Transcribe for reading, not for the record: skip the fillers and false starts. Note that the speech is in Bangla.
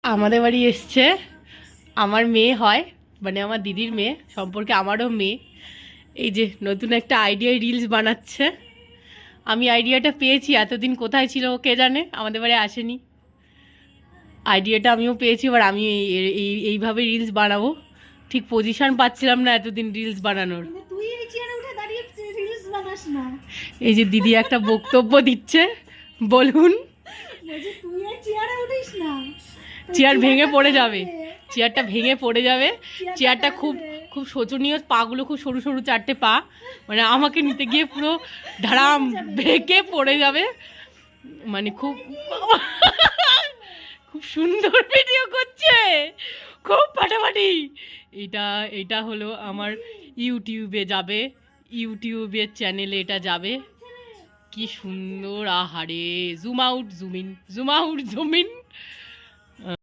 আমাদের বাড়ি এসছে আমার মেয়ে হয়, মানে আমার দিদির মেয়ে সম্পর্কে আমারও মেয়ে। এই যে নতুন একটা আইডিয়ায় রিলস বানাচ্ছে। আমি আইডিয়াটা পেয়েছি, এতদিন কোথায় ছিল কে জানে, আমাদের বাড়ি আসেনি। আইডিয়াটা আমিও পেয়েছি, এবার আমি এইভাবে রিলস বানাবো। ঠিক পজিশন পাচ্ছিলাম না এতদিন রিলস বানানোর। এই যে দিদি একটা বক্তব্য দিচ্ছে, বলুন। চেয়ার ভেঙে পড়ে যাবে, চেয়ারটা ভেঙে পড়ে যাবে। চেয়ারটা খুব খুব শোচনীয়, পাগুলো খুব সরু সরু, চারটে পা, মানে আমাকে নিতে গিয়ে পুরো ধারাম ভেঙে পড়ে যাবে। মানে খুব খুব সুন্দর ভিডিও করছে, খুব ফাটাফাটি। এটা এটা হলো আমার ইউটিউবে যাবে, ইউটিউবের চ্যানেলে এটা যাবে। কি সুন্দর, আহারে, zoom out zoom in, zoom out zoom in.